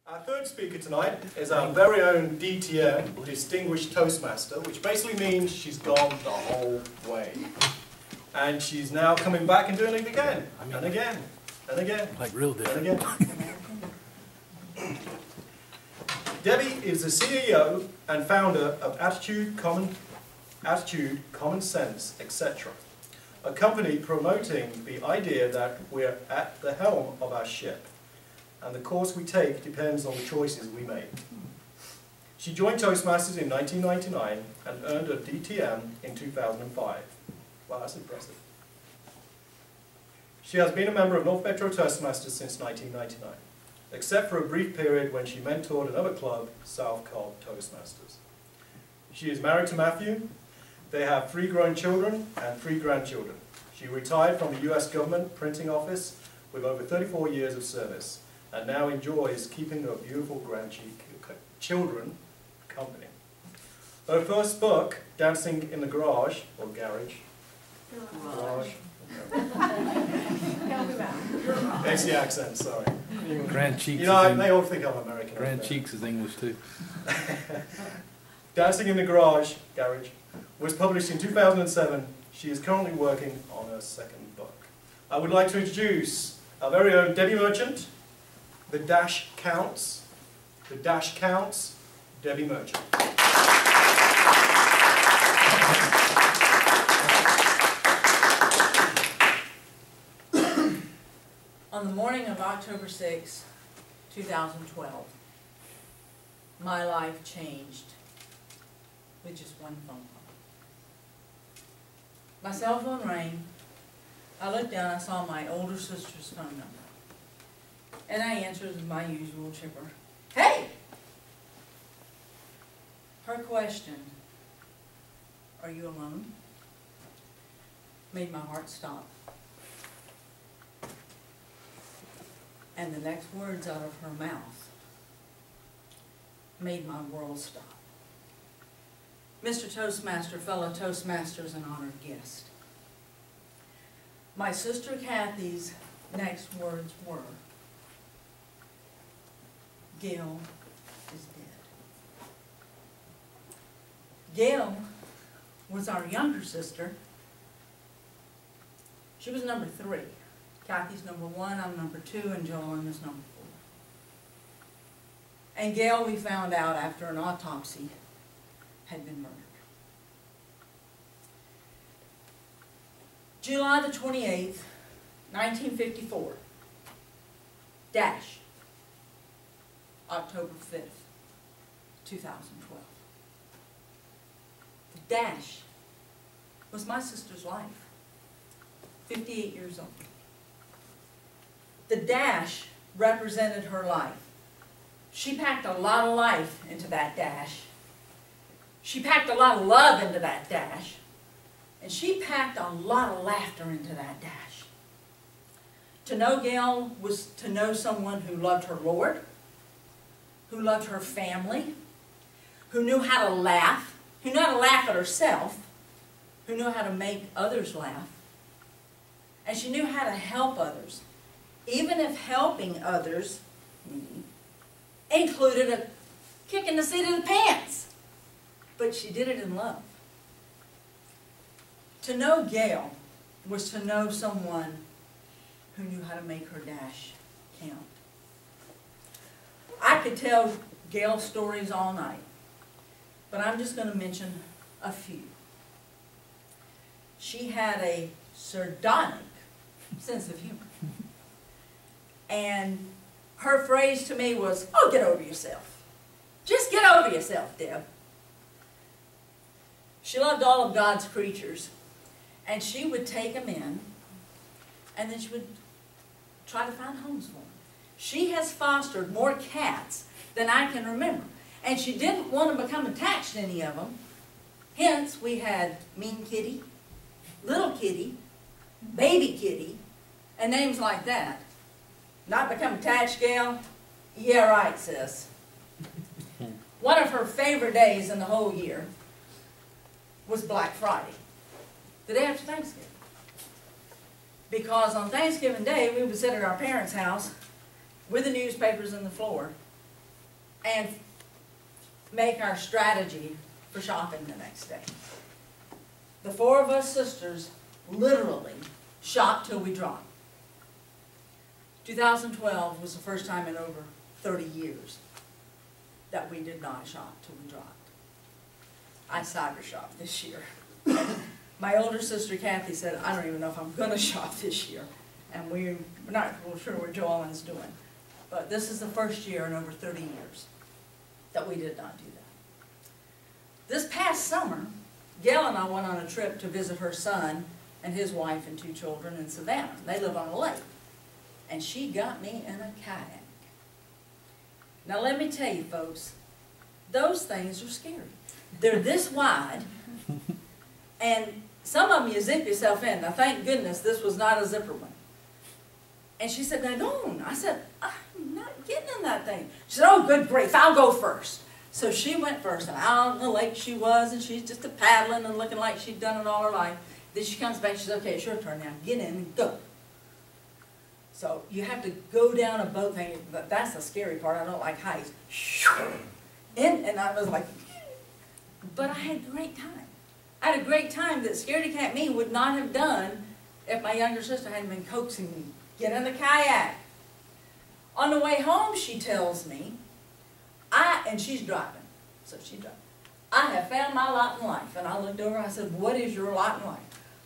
Our third speaker tonight is our very own DTM, Distinguished Toastmaster, which basically means she's gone the whole way. And she's now coming back and doing it again, and again, and again, like real different. and again. Debbie is the CEO and founder of Attitude, Common Sense, etc., a company promoting the idea that we're at the helm of our ship, and the course we take depends on the choices we make. She joined Toastmasters in 1999 and earned her DTM in 2005. Wow, that's impressive. She has been a member of North Metro Toastmasters since 1999, except for a brief period when she mentored another club, South Cobb Toastmasters. She is married to Matthew. They have 3 grown children and 3 grandchildren. She retired from the US government printing office with over 34 years of service, and now enjoys keeping her beautiful grandchildren company. Her first book, Dancing in the Garage, or Garage. It's the accent, sorry. Grand Cheeks. You know, they all think I'm American. Grand Cheeks is English too. Dancing in the Garage, was published in 2007. She is currently working on her second book. I would like to introduce our very own Debbie Merchant. The dash counts. The dash counts. Debbie Merchant. On the morning of October 6, 2012, my life changed with just one phone call. My cell phone rang. I looked down, I saw my older sister's phone number. And I answered with my usual chipper, "Hey!" Her question, "Are you alone?" made my heart stop. And the next words out of her mouth made my world stop. Mr. Toastmaster, fellow Toastmasters, and honored guest, my sister Kathy's next words were, "Gail is dead." Gail was our younger sister. She was number 3. Kathy's number 1, I'm number 2, and Joellen is number 4. And Gail, we found out after an autopsy, had been murdered. July the 28th, 1954, dash, October 5th, 2012. The dash was my sister's life, 58 years old. The dash represented her life. She packed a lot of life into that dash. She packed a lot of love into that dash. And she packed a lot of laughter into that dash. To know Gail was to know someone who loved her Lord, who loved her family, who knew how to laugh, who knew how to laugh at herself, who knew how to make others laugh, and she knew how to help others, even if helping others included a kick in the seat of the pants. But she did it in love. To know Gail was to know someone who knew how to make her dash count. I could tell Gail stories all night, but I'm just going to mention a few. She had a sardonic sense of humor. And her phrase to me was, "Oh, get over yourself. Just get over yourself, Deb." She loved all of God's creatures, and she would take them in, and then she would try to find homes for them. She has fostered more cats than I can remember, and she didn't want to become attached to any of them. Hence, we had Mean Kitty, Little Kitty, Baby Kitty, and names like that. Not become attached, Gail? Yeah, right, sis. One of her favorite days in the whole year was Black Friday, the day after Thanksgiving. Because on Thanksgiving Day, we would sit at our parents' house with the newspapers on the floor and make our strategy for shopping the next day. The four of us sisters literally shopped till we dropped. 2012 was the first time in over 30 years that we did not shop till we dropped. I cyber shopped this year. My older sister Kathy said, I don't even know if I'm going to shop this year. And we're not real sure what Joellen's doing. But this is the first year in over 30 years that we did not do that. This past summer, Gail and I went on a trip to visit her son and his wife and 2 children in Savannah. They live on a lake. And she got me in a kayak. Now let me tell you folks, those things are scary. They're this wide, and some of them you zip yourself in. Now thank goodness this was not a zipper one. And she said, now don't. I said, I'm not getting in that thing. She said, oh good grief, I'll go first. So she went first, and out on the lake she was, and she's just paddling and looking like she'd done it all her life. Then she comes back, she says, okay, it's your turn now. Get in and go. So you have to go down a boat thing. That's the scary part. I don't like heights. And I was like, but I had a great time. I had a great time that scaredy cat me would not have done if my younger sister hadn't been coaxing me. Get in the kayak. On the way home, she tells me, and she's driving, so she drives. I have found my lot in life. And I looked over and I said, what is your lot in life?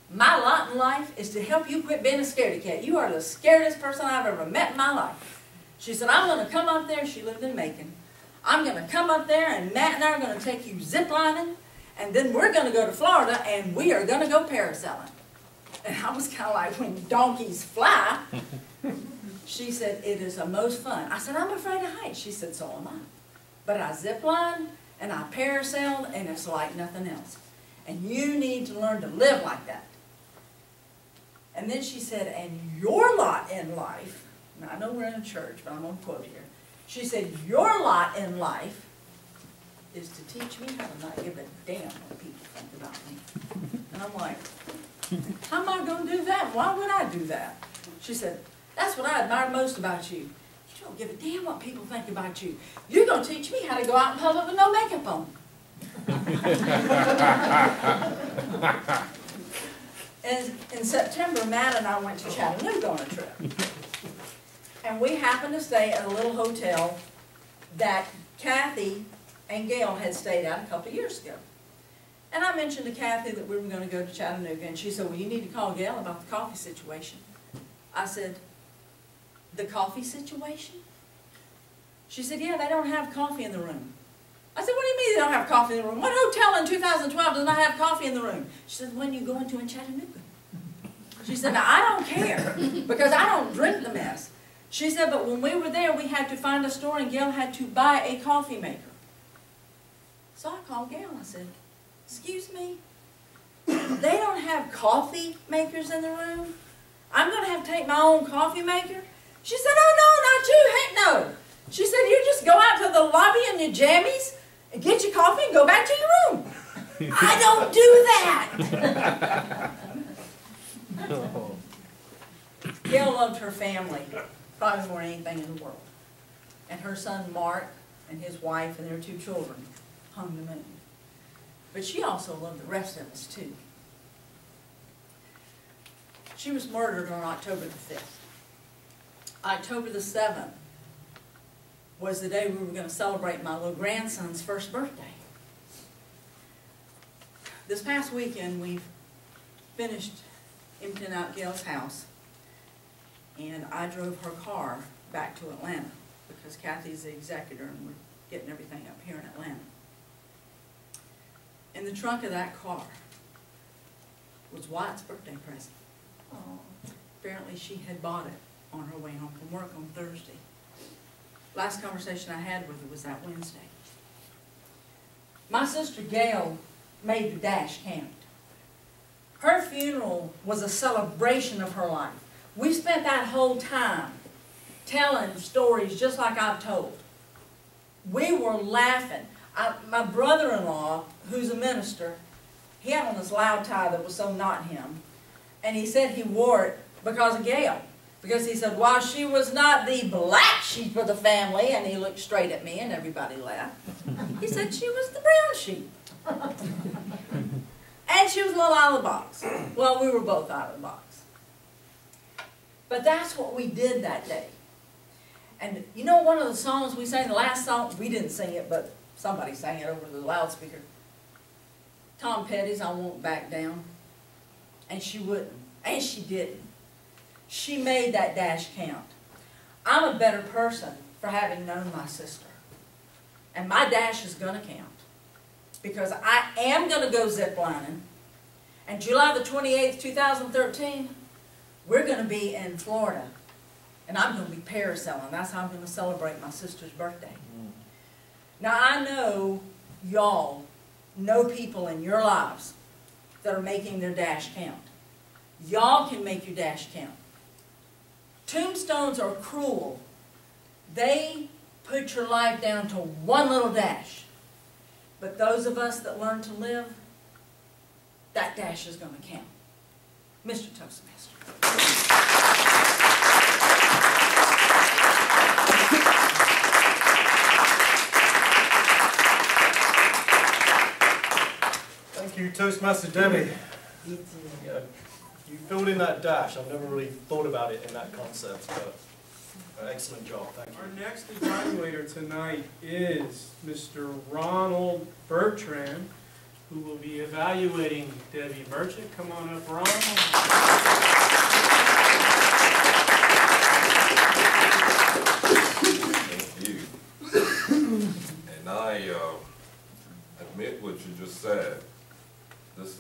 My lot in life is to help you quit being a scaredy cat. You are the scariest person I've ever met in my life. She said, I'm going to come up there. She lived in Macon. I'm going to come up there, and Matt and I are going to take you ziplining, and then we're going to go to Florida, and we are going to go parasailing. And I was kind of like, when donkeys fly. She said, it is the most fun. I said, I'm afraid of heights. She said, so am I. But I ziplined, and I parasailed, and it's like nothing else. And you need to learn to live like that. And then she said, and your lot in life, now I know we're in a church, but I'm going to quote here. She said, your lot in life is to teach me how to not give a damn what people think about me. And I'm like, how am I going to do that? Why would I do that? She said, that's what I admire most about you. You don't give a damn what people think about you. You're going to teach me how to go out in public with no makeup on. And in September, Matt and I went to Chattanooga on a trip. And we happened to stay at a little hotel that Kathy and Gail had stayed at a couple of years ago. And I mentioned to Kathy that we were going to go to Chattanooga, and she said, well, you need to call Gail about the coffee situation. I said, the coffee situation? She said, yeah, they don't have coffee in the room. I said, what do you mean they don't have coffee in the room? What hotel in 2012 does not have coffee in the room? She said, when you go into in Chattanooga. She said, now I don't care, because I don't drink the mess. She said, but when we were there, we had to find a store, and Gail had to buy a coffee maker. So I called Gail and I said, excuse me, they don't have coffee makers in the room? I'm going to have to take my own coffee maker? She said, oh, no, not you, heck no. She said, you just go out to the lobby in your jammies and get your coffee and go back to your room. I don't do that. Gail loved her family probably more than anything in the world. And her son Mark and his wife and their 2 children hung the moon. But she also loved the rest of us too. She was murdered on October the 5th. October the 7th was the day we were going to celebrate my little grandson's first birthday. This past weekend we've finished emptying out Gail's house, and I drove her car back to Atlanta because Kathy's the executor and we're getting everything up here in Atlanta. In the trunk of that car was Wyatt's birthday present. Apparently she had bought it on her way home from work on Thursday. Last conversation I had with her was that Wednesday. My sister Gail made the dash count. Her funeral was a celebration of her life. We spent that whole time telling stories just like I've told. We were laughing. My brother-in-law, who's a minister, he had on this loud tie that was so not him. And he said he wore it because of Gail. Because he said, while she was not the black sheep of the family, and he looked straight at me and everybody laughed, he said she was the brown sheep. And she was a little out of the box. Well, we were both out of the box. But that's what we did that day. And you know, one of the songs we sang, the last song, we didn't sing it, but somebody sang it over the loudspeaker. Tom Petty's I Won't Back Down. And she wouldn't. And she didn't. She made that dash count. I'm a better person for having known my sister. And my dash is going to count. Because I am going to go ziplining. And July the 28th, 2013, we're going to be in Florida. And I'm going to be parasailing. That's how I'm going to celebrate my sister's birthday. Now, I know y'all know people in your lives that are making their dash count. Y'all can make your dash count. Tombstones are cruel. They put your life down to one little dash. But those of us that learn to live, that dash is going to count. Mr. Toastmaster. Thank you, Toastmaster Debbie. Yeah, you filled in that dash. I've never really thought about it in that concept, but excellent job. Thank you. Our next evaluator tonight is Mr. Ronald Bertrand, who will be evaluating Debbie Merchant. Come on up, Ronald. Thank you. And I admit what you just said. This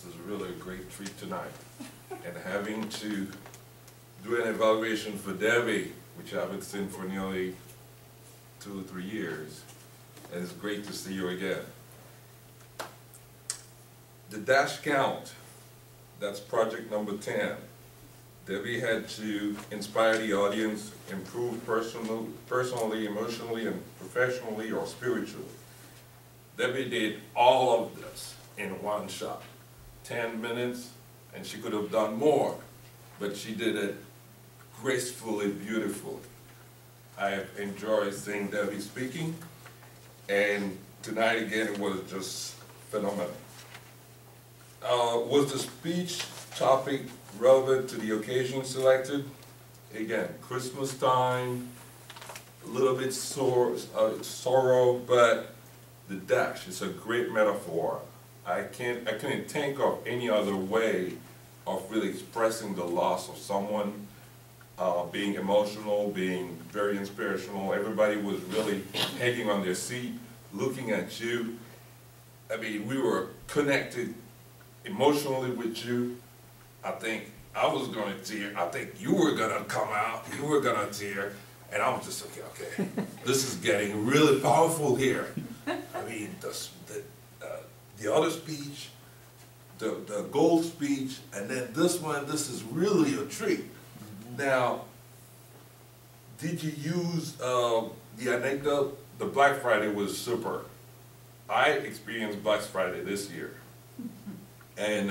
is really a great treat tonight. And having to do an evaluation for Debbie, which I haven't seen for nearly 2 or 3 years, and it's great to see you again. The dash count, that's project number 10. Debbie had to inspire the audience, improve personally, emotionally, and professionally or spiritually. Debbie did all of this in one shot. 10 minutes, and she could have done more, but she did it gracefully, beautifully. I have enjoyed seeing Debbie speaking, and tonight again it was just phenomenal. Was the speech topic relevant to the occasion selected? Again, Christmas time, a little bit sorrow, but the dash is a great metaphor. I couldn't think of any other way of really expressing the loss of someone, being emotional, being very inspirational. Everybody was really hanging on their seat, looking at you. I mean, we were connected emotionally with you. I think I was going to tear. I think you were going to come out. You were going to tear. And I was just okay, this is getting really powerful here. I mean, the other speech, the gold speech, and then this one, this is really a treat. Now, did you use the anecdote? The Black Friday was super. I experienced Black Friday this year. And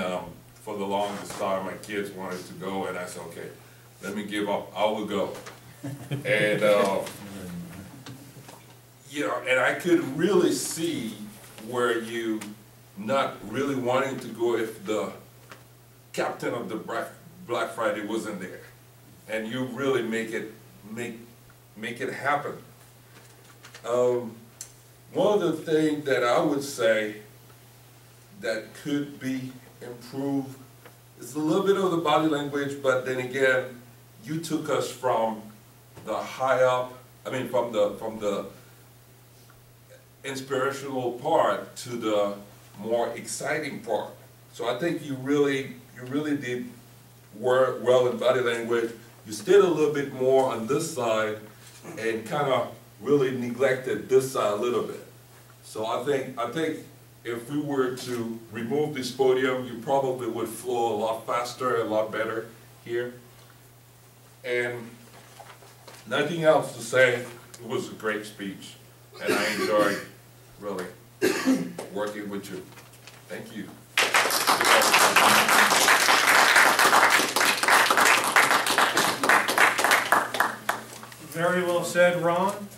for the longest time, my kids wanted to go, and I said, okay, let me give up, I will go. And, you know, and I could really see where you not really wanting to go if the captain of the Black Friday wasn't there. And you really make it happen. One of the things that I would say that could be improved is a little bit of the body language, but then again, you took us from the high up, I mean from the inspirational part to the more exciting part. So I think you really did work well in body language. You stayed a little bit more on this side and kind of really neglected this side a little bit. So I think if we were to remove this podium, you probably would flow a lot faster, a lot better here. And nothing else to say. It was a great speech, and I enjoyed really working with you. Thank you. Very well said, Ron.